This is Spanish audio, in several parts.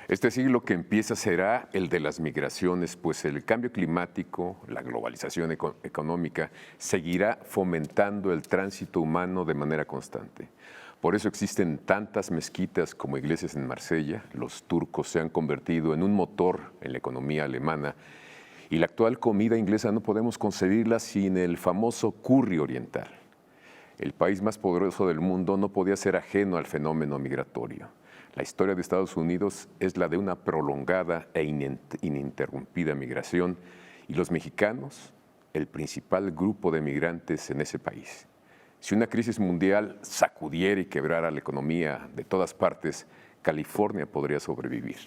Este siglo que empieza será el de las migraciones, pues el cambio climático, la globalización económica, seguirá fomentando el tránsito humano de manera constante. Por eso existen tantas mezquitas como iglesias en Marsella. Los turcos se han convertido en un motor en la economía alemana y la actual comida inglesa no podemos concebirla sin el famoso curry oriental. El país más poderoso del mundo no podía ser ajeno al fenómeno migratorio. La historia de Estados Unidos es la de una prolongada e ininterrumpida migración y los mexicanos, el principal grupo de migrantes en ese país. Si una crisis mundial sacudiera y quebrara la economía de todas partes, California podría sobrevivir,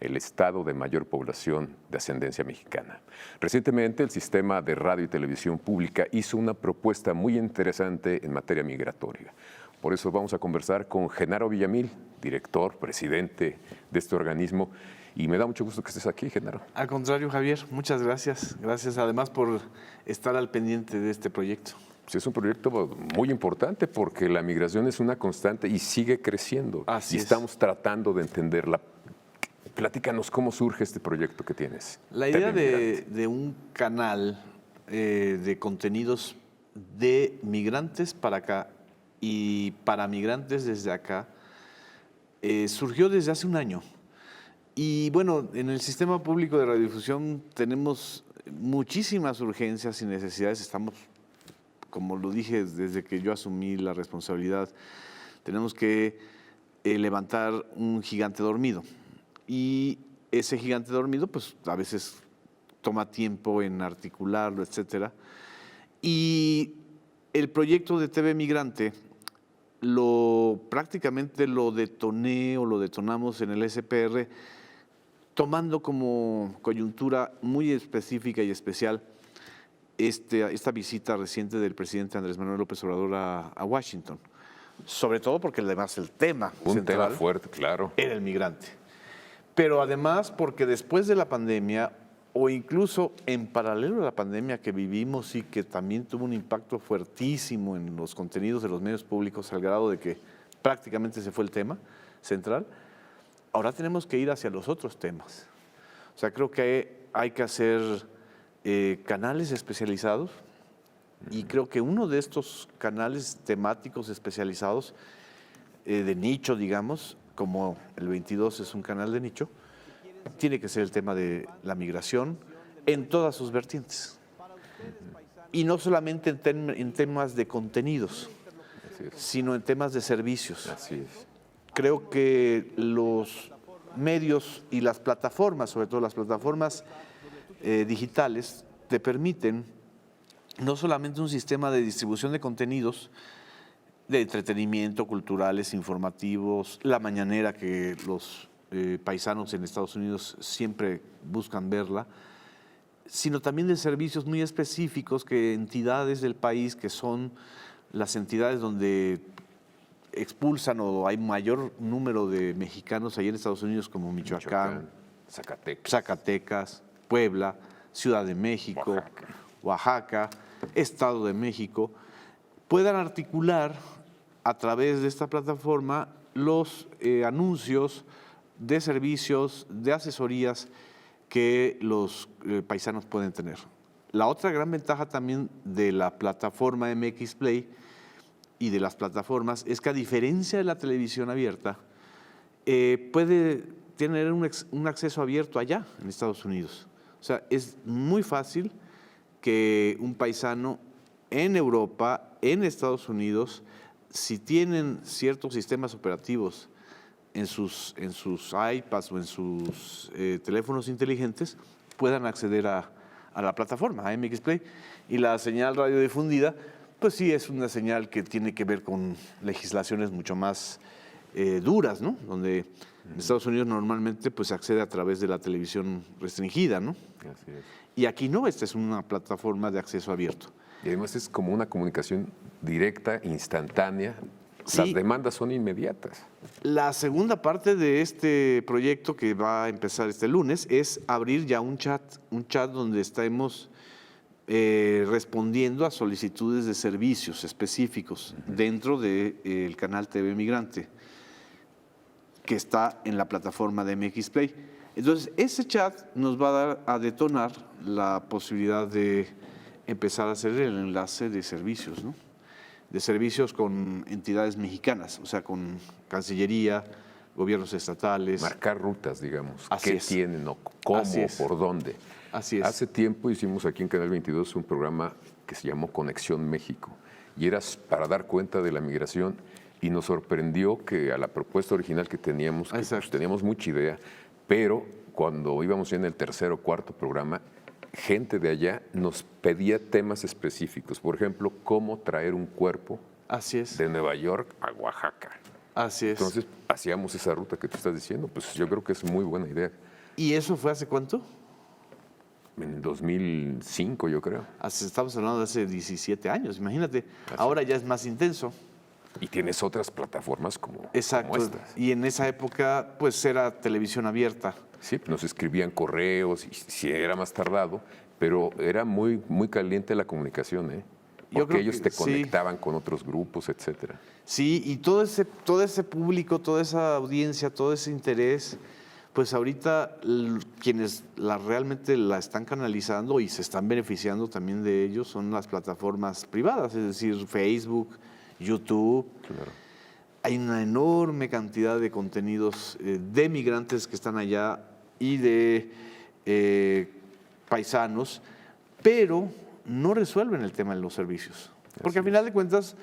el estado de mayor población de ascendencia mexicana. Recientemente, el sistema de radio y televisión pública hizo una propuesta muy interesante en materia migratoria. Por eso vamos a conversar con Genaro Villamil, director, presidente de este organismo. Y me da mucho gusto que estés aquí, Genaro. Al contrario, Javier, muchas gracias. Gracias además por estar al pendiente de este proyecto. Sí, es un proyecto muy importante porque la migración es una constante y sigue creciendo. Así es. Estamos tratando de entenderla. Platícanos cómo surge este proyecto que tienes. La idea de un canal de contenidos de migrantes para acá y para migrantes desde acá surgió desde hace un año. Y bueno, en el sistema público de radiodifusión tenemos muchísimas urgencias y necesidades. Estamos, como lo dije desde que yo asumí la responsabilidad, tenemos que levantar un gigante dormido. Y ese gigante dormido, pues a veces toma tiempo en articularlo, etcétera. Y el proyecto de TV Migrante prácticamente lo detoné o lo detonamos en el SPR, tomando como coyuntura muy específica y especial esta visita reciente del presidente Andrés Manuel López Obrador a Washington. Sobre todo porque además el tema tema fuerte, claro, era el migrante. Pero además porque después de la pandemia, o incluso en paralelo a la pandemia que vivimos y que también tuvo un impacto fuertísimo en los contenidos de los medios públicos al grado de que prácticamente se fue el tema central, ahora tenemos que ir hacia los otros temas. O sea, creo que hay que hacer canales especializados y creo que uno de estos canales temáticos especializados de nicho, digamos, como el 22 es un canal de nicho, tiene que ser el tema de la migración en todas sus vertientes. Y no solamente en temas de contenidos, sino en temas de servicios. Así es. Creo que los medios y las plataformas, sobre todo las plataformas digitales, te permiten no solamente un sistema de distribución de contenidos, de entretenimiento, culturales, informativos, la mañanera que los paisanos en Estados Unidos siempre buscan verla, sino también de servicios muy específicos que entidades del país, que son las entidades donde expulsan o hay mayor número de mexicanos ahí en Estados Unidos, como Michoacán, Zacatecas, Puebla, Ciudad de México, Oaxaca, Estado de México, puedan articular a través de esta plataforma los anuncios de servicios, de asesorías que los paisanos pueden tener. La otra gran ventaja también de la plataforma MX Play y de las plataformas es que, a diferencia de la televisión abierta, puede tener un acceso abierto allá en Estados Unidos. O sea, es muy fácil que un paisano en Europa, en Estados Unidos, si tienen ciertos sistemas operativos en sus iPads o en sus teléfonos inteligentes, puedan acceder a la plataforma, a MX Play. Y la señal radiodifundida, pues sí, es una señal que tiene que ver con legislaciones mucho más duras, ¿no? Donde en Estados Unidos normalmente pues, se accede a través de la televisión restringida, ¿no? Así es. Y aquí no, esta es una plataforma de acceso abierto. Y además es como una comunicación directa, instantánea. Sí. Las demandas son inmediatas. La segunda parte de este proyecto que va a empezar este lunes es abrir ya un chat donde estemos respondiendo a solicitudes de servicios específicos dentro del canal TV Migrante. que está en la plataforma de MX Play. Entonces, ese chat nos va a dar a detonar la posibilidad de empezar a hacer el enlace de servicios, ¿no? De servicios con entidades mexicanas, o sea, con Cancillería, gobiernos estatales. Marcar rutas, digamos. Así ¿Qué es. tienen o cómo, Así es. por dónde? Así es. Hace tiempo hicimos aquí en Canal 22 un programa que se llamó Conexión México y era para dar cuenta de la migración y nos sorprendió que a la propuesta original que teníamos, que pues, teníamos mucha idea, pero cuando íbamos ya en el tercer o cuarto programa, gente de allá nos pedía temas específicos. Por ejemplo, cómo traer un cuerpo Así es. de Nueva York a Oaxaca. Así es. Entonces, hacíamos esa ruta que tú estás diciendo. Pues yo creo que es muy buena idea. ¿Y eso fue hace cuánto? En 2005, yo creo. Estamos hablando de hace 17 años, imagínate. Ahora ya es más intenso. Y tienes otras plataformas como Exacto. como estas. Y en esa época, pues era televisión abierta. Sí, nos escribían correos, y sí era más tardado, pero era muy, muy caliente la comunicación, ¿eh? Yo Porque creo ellos que te sí. conectaban con otros grupos, etcétera. Sí, y todo ese público, toda esa audiencia, todo ese interés, pues ahorita quienes realmente la están canalizando y se están beneficiando también de ellos son las plataformas privadas, es decir, Facebook, YouTube. Claro. Hay una enorme cantidad de contenidos de migrantes que están allá y de paisanos, pero no resuelven el tema de los servicios. Porque al final de cuentas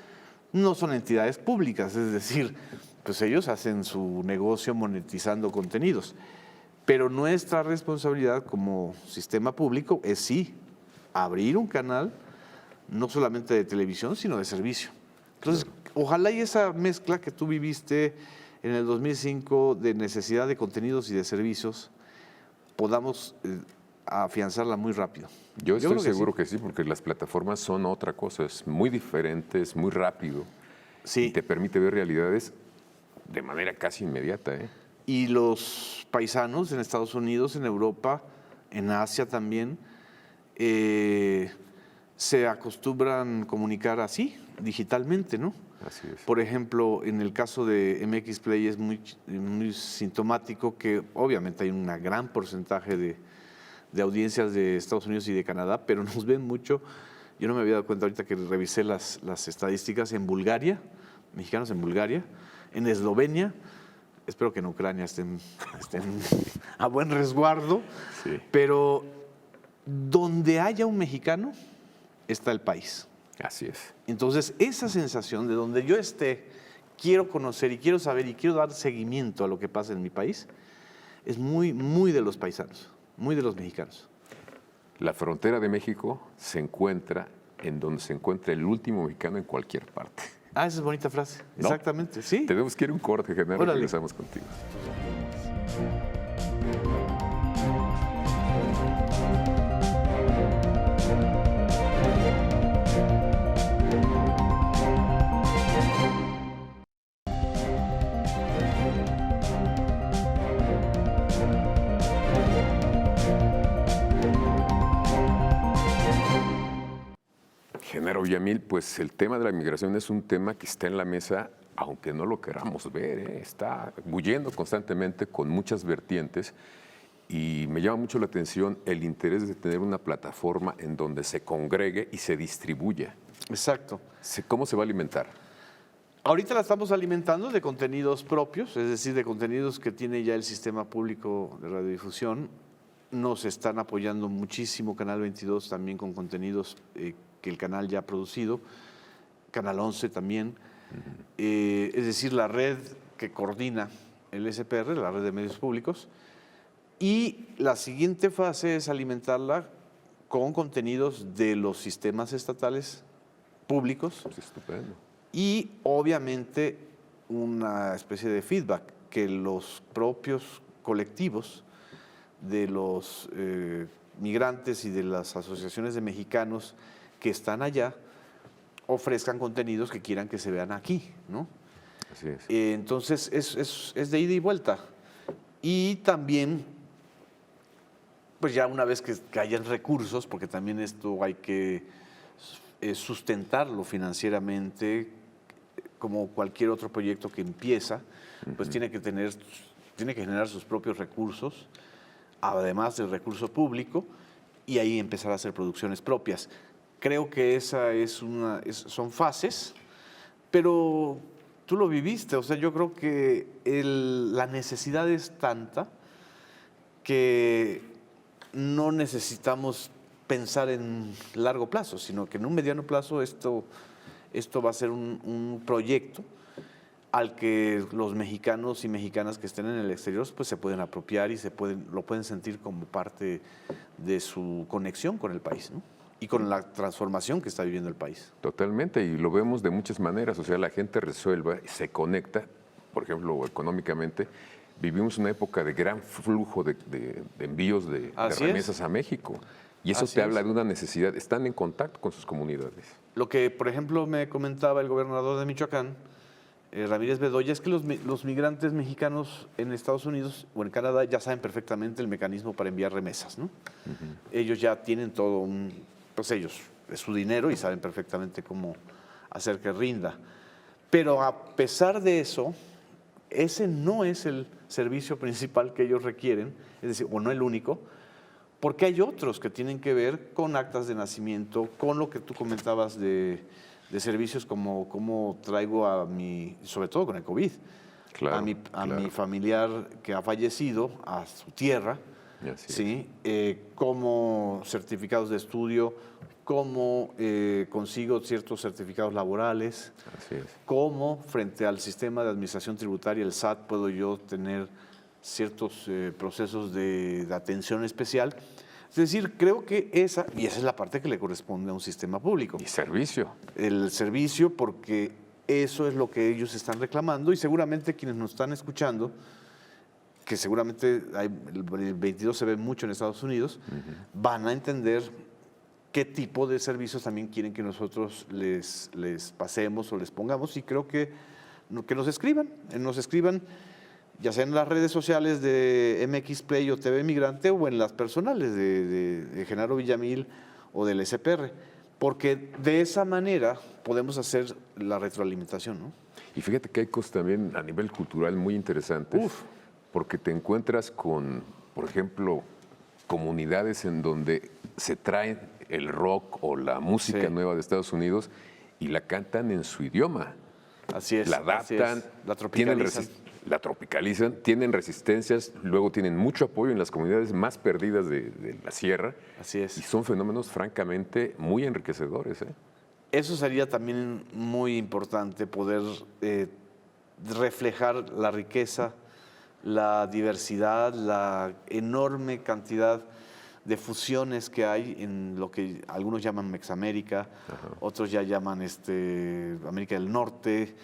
no son entidades públicas, es decir, pues ellos hacen su negocio monetizando contenidos. Pero nuestra responsabilidad como sistema público es sí abrir un canal, no solamente de televisión, sino de servicio. Entonces, ojalá y esa mezcla que tú viviste en el 2005 de necesidad de contenidos y de servicios, podamos afianzarla muy rápido. Yo estoy creo que seguro que sí, porque las plataformas son otra cosa, es muy diferente, es muy rápido. Sí. Y te permite ver realidades de manera casi inmediata, ¿eh? Y los paisanos en Estados Unidos, en Europa, en Asia también, se acostumbran a comunicar así, digitalmente, ¿no? Así es. Por ejemplo, en el caso de MX Play es muy sintomático que obviamente hay un gran porcentaje de audiencias de Estados Unidos y de Canadá, pero nos ven mucho. Yo no me había dado cuenta ahorita que revisé las estadísticas en Bulgaria, mexicanos en Bulgaria, en Eslovenia, espero que en Ucrania estén a buen resguardo, Sí. pero donde haya un mexicano está el país. Así es. Entonces, esa sensación de donde yo esté, quiero conocer y quiero saber y quiero dar seguimiento a lo que pasa en mi país, es muy, muy de los paisanos, muy de los mexicanos. La frontera de México se encuentra en donde se encuentra el último mexicano en cualquier parte. Ah, esa es bonita frase. ¿No? Exactamente, sí. Tenemos que ir a un corte, Genaro, Órale. regresamos contigo. Genaro Villamil, pues el tema de la migración es un tema que está en la mesa, aunque no lo queramos ver, ¿eh? Está bulliendo constantemente con muchas vertientes y me llama mucho la atención el interés de tener una plataforma en donde se congregue y se distribuya. Exacto. ¿Cómo se va a alimentar? Ahorita la estamos alimentando de contenidos propios, es decir, de contenidos que tiene ya el sistema público de radiodifusión. Nos están apoyando muchísimo Canal 22 también con contenidos que el canal ya ha producido, Canal 11 también. Es decir, la red que coordina el SPR, la red de medios públicos. Y la siguiente fase es alimentarla con contenidos de los sistemas estatales públicos. Pues estupendo. Y obviamente una especie de feedback que los propios colectivos de los migrantes y de las asociaciones de mexicanos que están allá ofrezcan contenidos que quieran que se vean aquí, ¿no? Así es. Entonces es de ida y vuelta. Y también, pues ya una vez que hayan recursos, porque también esto hay que sustentarlo financieramente, como cualquier otro proyecto que empieza, pues tiene que generar sus propios recursos, además del recurso público, y ahí empezar a hacer producciones propias. Creo que son fases, pero tú lo viviste, o sea, yo creo que la necesidad es tanta que no necesitamos pensar en largo plazo, sino que en un mediano plazo esto va a ser un proyecto al que los mexicanos y mexicanas que estén en el exterior pues se pueden apropiar y lo pueden sentir como parte de su conexión con el país, ¿no? Y con la transformación que está viviendo el país. Totalmente, y lo vemos de muchas maneras, o sea, la gente resuelve, se conecta, por ejemplo, económicamente. Vivimos una época de gran flujo de envíos de remesas a México, y eso te habla de una necesidad, están en contacto con sus comunidades. Lo que, por ejemplo, me comentaba el gobernador de Michoacán, Ramírez Bedoya, es que los migrantes mexicanos en Estados Unidos o en Canadá ya saben perfectamente el mecanismo para enviar remesas, ¿no? Ellos ya tienen todo pues ellos, es su dinero y saben perfectamente cómo hacer que rinda. Pero a pesar de eso, ese no es el servicio principal que ellos requieren, es decir, o no el único, porque hay otros que tienen que ver con actas de nacimiento, con lo que tú comentabas de servicios como cómo traigo sobre todo con el COVID, claro, a mi familiar que ha fallecido a su tierra, ¿sí? Como certificados de estudio, cómo consigo ciertos certificados laborales, cómo frente al sistema de administración tributaria, el SAT, puedo yo tener ciertos procesos de atención especial. Es decir, creo que esa es la parte que le corresponde a un sistema público. Y servicio. El servicio, porque eso es lo que ellos están reclamando y seguramente quienes nos están escuchando, que seguramente el 22 se ve mucho en Estados Unidos, van a entender qué tipo de servicios también quieren que nosotros les pasemos o les pongamos, y creo que nos escriban, ya sea en las redes sociales de MX Play o TV Migrante o en las personales de Genaro Villamil o del SPR, porque de esa manera podemos hacer la retroalimentación, ¿no? Y fíjate que hay cosas también a nivel cultural muy interesantes, porque te encuentras con, por ejemplo, comunidades en donde se traen el rock o la música nueva de Estados Unidos y la cantan en su idioma. Así es. La adaptan, la tropicalizan. La tropicalizan, tienen resistencias, luego tienen mucho apoyo en las comunidades más perdidas de la sierra. Así es. Y son fenómenos francamente muy enriquecedores, ¿eh? Eso sería también muy importante, poder reflejar la riqueza, la diversidad, la enorme cantidad de fusiones que hay en lo que algunos llaman Mexamérica, otros ya llaman América del Norte.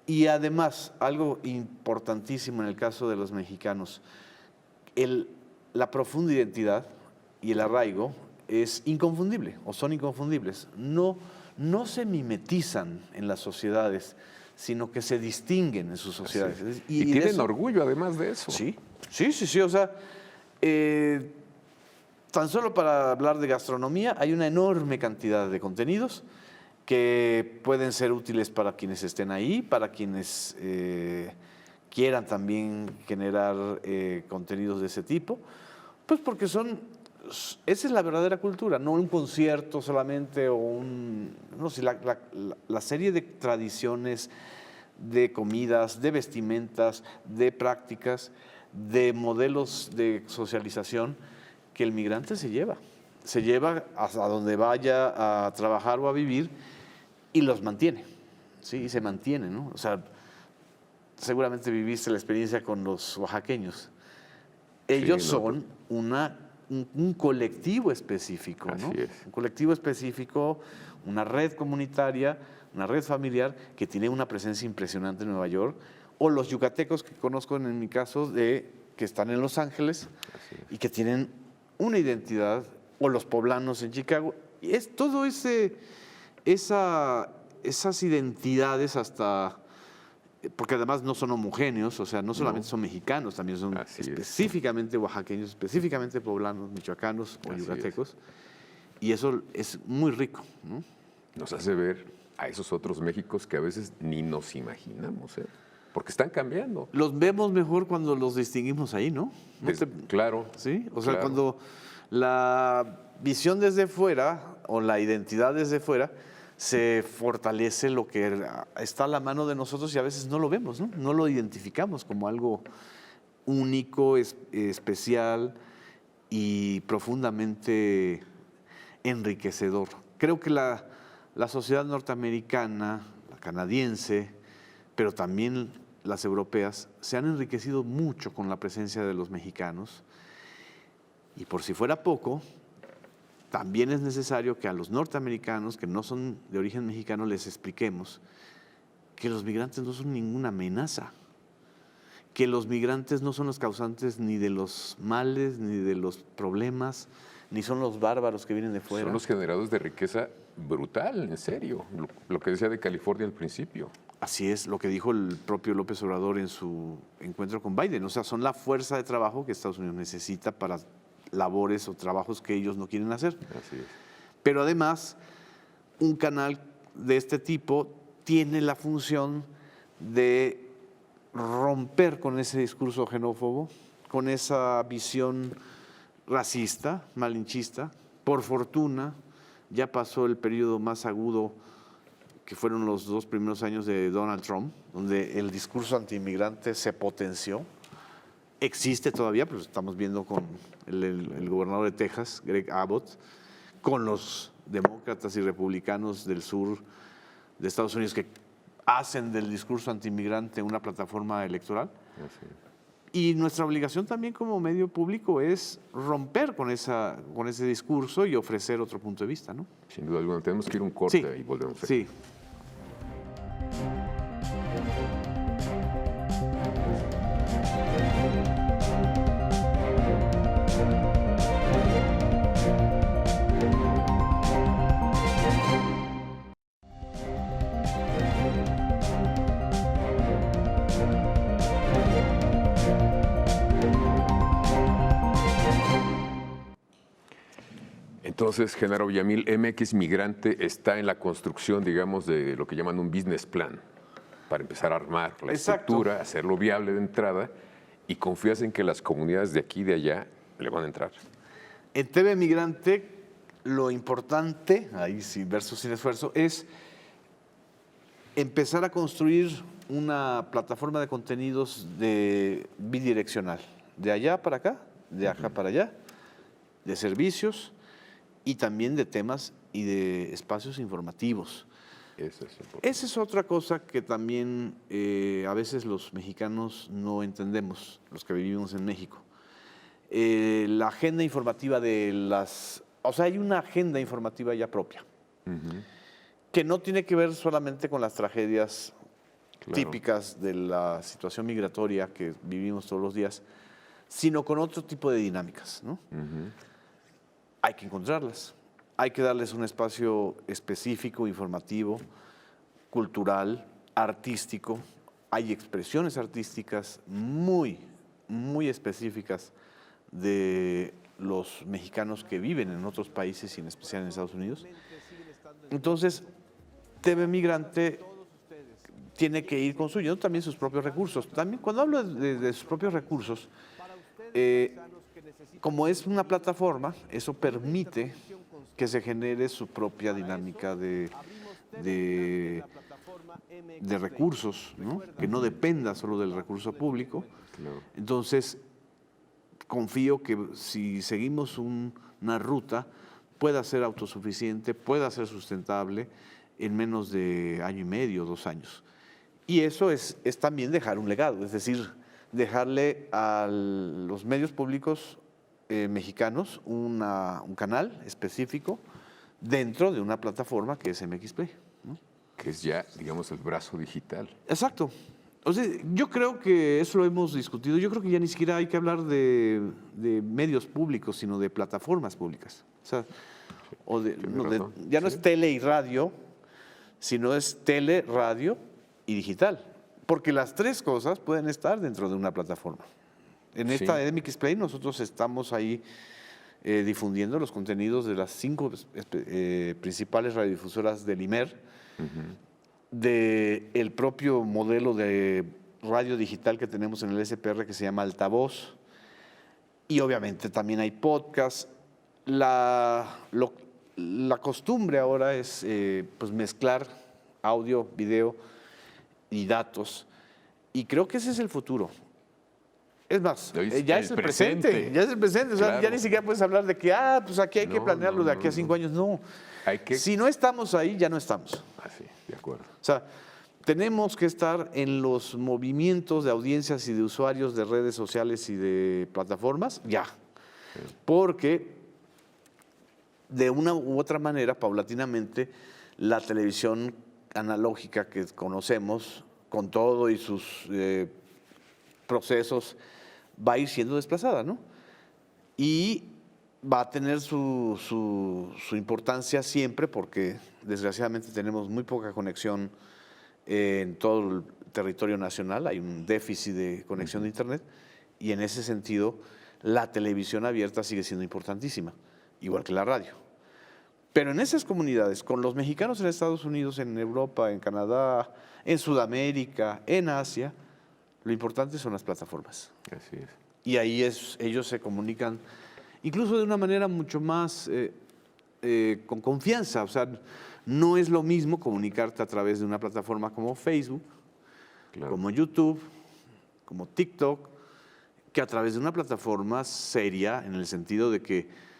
Y además, algo importantísimo en el caso de los mexicanos, la profunda identidad y el arraigo es inconfundible, o son inconfundibles. No se mimetizan en las sociedades, sino que se distinguen en sus sociedades. Y tienen orgullo además de eso. Sí, o sea, tan solo para hablar de gastronomía hay una enorme cantidad de contenidos que pueden ser útiles para quienes estén ahí, para quienes quieran también generar contenidos de ese tipo, pues porque esa es la verdadera cultura, no un concierto solamente o la serie de tradiciones, de comidas, de vestimentas, de prácticas, de modelos de socialización que el migrante se lleva hasta donde vaya a trabajar o a vivir y los mantiene, ¿sí? Y se mantiene, ¿no? O sea, seguramente viviste la experiencia con los oaxaqueños. Ellos son un colectivo específico, ¿no? Así es. Un colectivo específico, una red comunitaria, una red familiar que tiene una presencia impresionante en Nueva York, o los yucatecos que conozco en mi caso, que están en Los Ángeles y que tienen una identidad, o los poblanos en Chicago, y es todo esas identidades hasta, porque además no son homogéneos, o sea, no solamente son mexicanos, también son específicamente oaxaqueños, específicamente poblanos, michoacanos o yucatecos, y eso es muy rico, ¿no? Nos hace ver a esos otros Méxicos que a veces ni nos imaginamos, ¿eh? porque están cambiando. Los vemos mejor cuando los distinguimos ahí, ¿no? Claro. Sí, o sea, claro. cuando la visión desde fuera o la identidad desde fuera se fortalece lo que está a la mano de nosotros y a veces no lo vemos, ¿no? No lo identificamos como algo único, especial y profundamente enriquecedor. Creo que la sociedad norteamericana, la canadiense, pero también las europeas, se han enriquecido mucho con la presencia de los mexicanos. Y por si fuera poco, también es necesario que a los norteamericanos, que no son de origen mexicano, les expliquemos que los migrantes no son ninguna amenaza, que los migrantes no son los causantes ni de los males, ni de los problemas, ni son los bárbaros que vienen de fuera. Son los generadores de riqueza brutal, en serio. Lo que decía de California al principio. Así es, lo que dijo el propio López Obrador en su encuentro con Biden. O sea, son la fuerza de trabajo que Estados Unidos necesita para labores o trabajos que ellos no quieren hacer. Así es. Pero además, un canal de este tipo tiene la función de romper con ese discurso xenófobo, con esa visión racista, malinchista. Por fortuna, ya pasó el periodo más agudo, que fueron los 2 primeros años de Donald Trump, donde el discurso antiinmigrante se potenció. Existe todavía, pero estamos viendo con el gobernador de Texas, Greg Abbott, con los demócratas y republicanos del sur de Estados Unidos que hacen del discurso antiinmigrante una plataforma electoral. Así es. Y nuestra obligación también como medio público es romper con ese discurso y ofrecer otro punto de vista, ¿no? Sin duda alguna. Tenemos que ir a un corte Sí, y volvemos. sí. Entonces, Genaro Villamil, MX Migrante está en la construcción, digamos, de lo que llaman un business plan, para empezar a armar la estructura, hacerlo viable de entrada, y confías en que las comunidades de aquí y de allá le van a entrar. En TV Migrante, lo importante, ahí sí, verso sin esfuerzo, es empezar a construir una plataforma de contenidos bidireccional, de allá para acá, de acá para allá, de servicios y también de temas y de espacios informativos. Eso es importante. Esa es otra cosa que también a veces los mexicanos no entendemos, los que vivimos en México. La agenda informativa o sea, hay una agenda informativa ya propia, que no tiene que ver solamente con las tragedias típicas de la situación migratoria que vivimos todos los días, sino con otro tipo de dinámicas, ¿no? Hay que encontrarlas, hay que darles un espacio específico, informativo, cultural, artístico. Hay expresiones artísticas muy, muy específicas de los mexicanos que viven en otros países y en especial en Estados Unidos. Entonces, TV Migrante tiene que ir construyendo también sus propios recursos. También cuando hablo de sus propios recursos, como es una plataforma, eso permite que se genere su propia dinámica de recursos, ¿no? Que no dependa solo del recurso público. Entonces, confío que si seguimos una ruta, pueda ser autosuficiente, pueda ser sustentable en menos de 1 año y medio, 2 años. Y eso es también dejar un legado, es decir, dejarle a los medios públicos mexicanos un canal específico dentro de una plataforma que es MX Play, ¿no? Que es ya, digamos, el brazo digital. Exacto. O sea, yo creo que eso lo hemos discutido. Yo creo que ya ni siquiera hay que hablar de medios públicos, sino de plataformas públicas. O sea, ya no es tele y radio, sino es tele, radio y digital. Porque las 3 cosas pueden estar dentro de una plataforma. En esta MX Play nosotros estamos ahí difundiendo los contenidos de las 5 principales radiodifusoras del IMER, del propio modelo de radio digital que tenemos en el SPR que se llama Altavoz. Y obviamente también hay podcast. La costumbre ahora es pues mezclar audio, video y datos. Y creo que ese es el futuro. Es más, ya es el presente. Ya es el presente. O sea, ya ni siquiera puedes hablar de que, pues aquí hay que planearlo de aquí a 5 años. No. Si no estamos ahí, ya no estamos. Así, de acuerdo. O sea, tenemos que estar en los movimientos de audiencias y de usuarios de redes sociales y de plataformas, ya. Sí. Porque de una u otra manera, paulatinamente, la televisión analógica que conocemos, con todo y sus procesos, va a ir siendo desplazada, ¿no? Y va a tener su importancia siempre porque, desgraciadamente, tenemos muy poca conexión en todo el territorio nacional. Hay un déficit de conexión de Internet y, en ese sentido, la televisión abierta sigue siendo importantísima, igual que la radio. Pero en esas comunidades, con los mexicanos en Estados Unidos, en Europa, en Canadá, en Sudamérica, en Asia, lo importante son las plataformas. Así es. Y ahí ellos se comunican, incluso de una manera mucho más con confianza. O sea, no es lo mismo comunicarte a través de una plataforma como Facebook, claro, como YouTube, como TikTok, que a través de una plataforma seria, en el sentido de que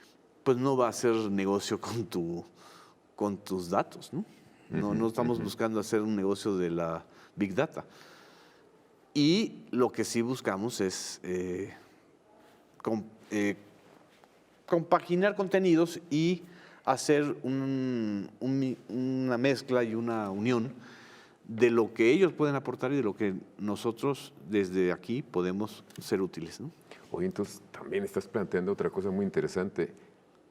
pues no va a hacer negocio con tus datos, ¿no? No estamos buscando hacer un negocio de la Big Data. Y lo que sí buscamos es compaginar contenidos y hacer una mezcla y una unión de lo que ellos pueden aportar y de lo que nosotros desde aquí podemos ser útiles, ¿no? Oye, entonces también estás planteando otra cosa muy interesante.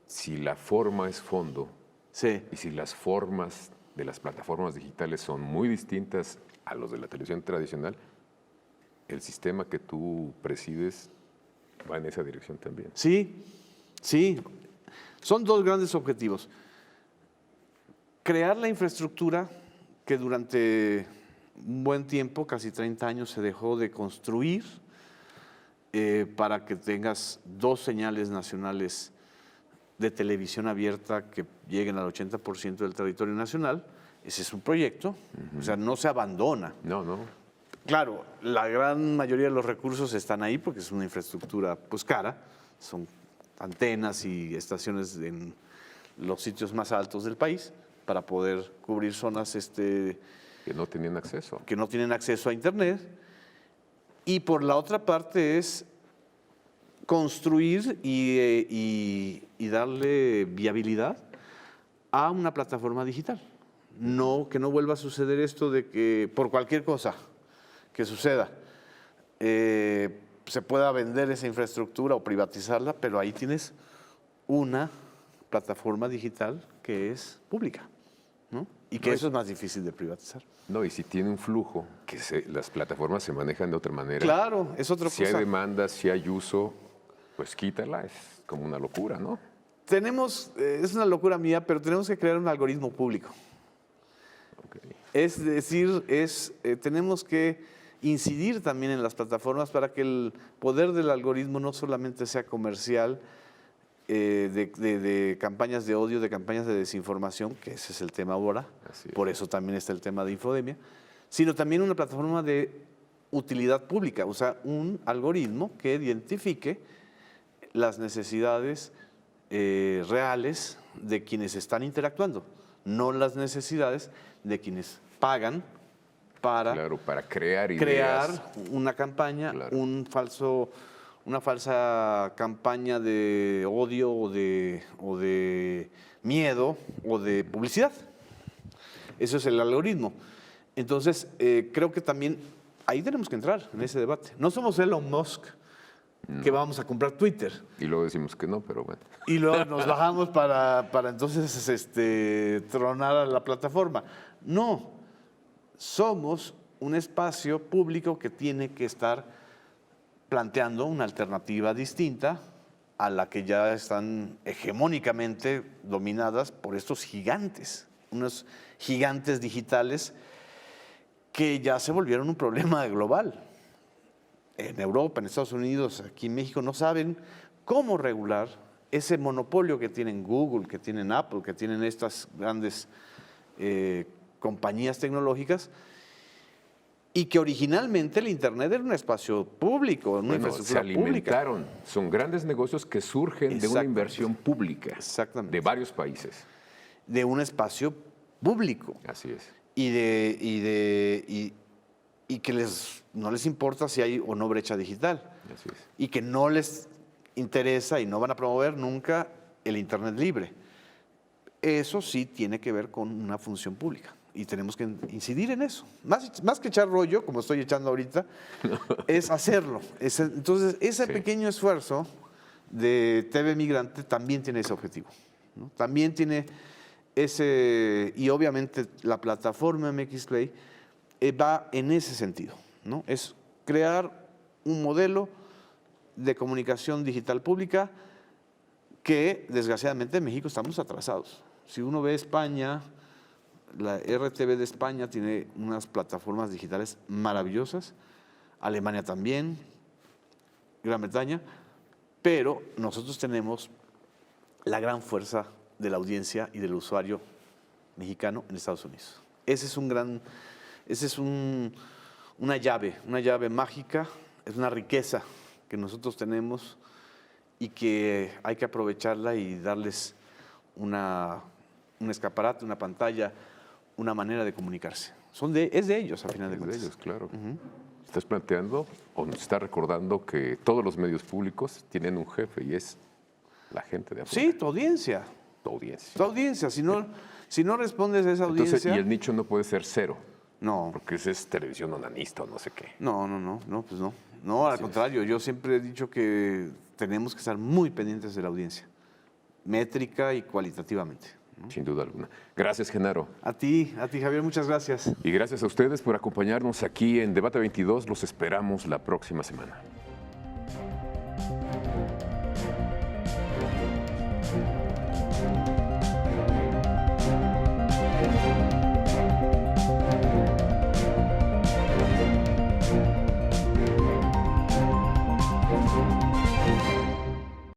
Si la forma es fondo, sí, y si las formas de las plataformas digitales son muy distintas a los de la televisión tradicional, el sistema que tú presides va en esa dirección también. Sí, sí. Son dos grandes objetivos. Crear la infraestructura que durante un buen tiempo, casi 30 años, se dejó de construir para que tengas 2 señales nacionales de televisión abierta que lleguen al 80% del territorio nacional. Ese es un proyecto, o sea, no se abandona. No. Claro, la gran mayoría de los recursos están ahí porque es una infraestructura pues cara, son antenas y estaciones en los sitios más altos del país para poder cubrir zonas que no tenían acceso. Que no tienen acceso a Internet. Y por la otra parte es construir y darle viabilidad a una plataforma digital. No, que no vuelva a suceder esto de que por cualquier cosa que suceda se pueda vender esa infraestructura o privatizarla, pero ahí tienes una plataforma digital que es pública, ¿no? Y que eso es más difícil de privatizar. No, y si tiene un flujo, que las plataformas se manejan de otra manera. Claro, es otra cosa. Si hay demanda, si hay uso, pues quítala, es como una locura, ¿no? Es una locura mía, pero tenemos que crear un algoritmo público. Okay. Es decir, tenemos que incidir también en las plataformas para que el poder del algoritmo no solamente sea comercial, de campañas de odio, de campañas de desinformación, que ese es el tema ahora, por eso también está el tema de infodemia, sino también una plataforma de utilidad pública, o sea, un algoritmo que identifique las necesidades reales de quienes están interactuando, no las necesidades de quienes pagan para crear una campaña, claro, una falsa campaña de odio o de miedo o de publicidad. Eso es el algoritmo. Entonces, creo que también ahí tenemos que entrar en ese debate. No somos Elon Musk, que vamos a comprar Twitter. Y luego decimos que no, pero bueno. Y luego nos bajamos para entonces tronar a la plataforma. No, somos un espacio público que tiene que estar planteando una alternativa distinta a la que ya están hegemónicamente dominadas por estos gigantes, unos gigantes digitales que ya se volvieron un problema global. En Europa, en Estados Unidos, aquí en México, no saben cómo regular ese monopolio que tienen Google, que tienen Apple, que tienen estas grandes compañías tecnológicas, y que originalmente el Internet era un espacio público, una infraestructura se alimentaron. Son grandes negocios que surgen de una inversión pública de varios países. De un espacio público. Así es. Y que no les importa si hay o no brecha digital. Así es. Y que no les interesa y no van a promover nunca el Internet libre. Eso sí tiene que ver con una función pública y tenemos que incidir en eso. Más que echar rollo, como estoy echando ahorita, es hacerlo. Entonces, ese pequeño esfuerzo de TV Migrante también tiene ese objetivo, ¿no? También tiene y obviamente la plataforma MX Play va en ese sentido, ¿no? Es crear un modelo de comunicación digital pública que desgraciadamente en México estamos atrasados. Si uno ve España, la RTV de España tiene unas plataformas digitales maravillosas, Alemania también, Gran Bretaña, pero nosotros tenemos la gran fuerza de la audiencia y del usuario mexicano en Estados Unidos. Esa es una llave mágica, es una riqueza que nosotros tenemos y que hay que aprovecharla y darles un escaparate, una pantalla, una manera de comunicarse. Es de ellos, a final de cuentas. Es de ellos, claro. Estás planteando o nos estás recordando que todos los medios públicos tienen un jefe y es la gente de afuera. Sí, tu audiencia. Tu audiencia. Tu audiencia. Si no respondes a esa audiencia... Entonces, y el nicho no puede ser cero. No. Porque ese es televisión onanista o no sé qué. No, pues no. No, al contrario, yo siempre he dicho que tenemos que estar muy pendientes de la audiencia, métrica y cualitativamente, ¿no? Sin duda alguna. Gracias, Genaro. A ti, Javier, muchas gracias. Y gracias a ustedes por acompañarnos aquí en Debate 22. Los esperamos la próxima semana.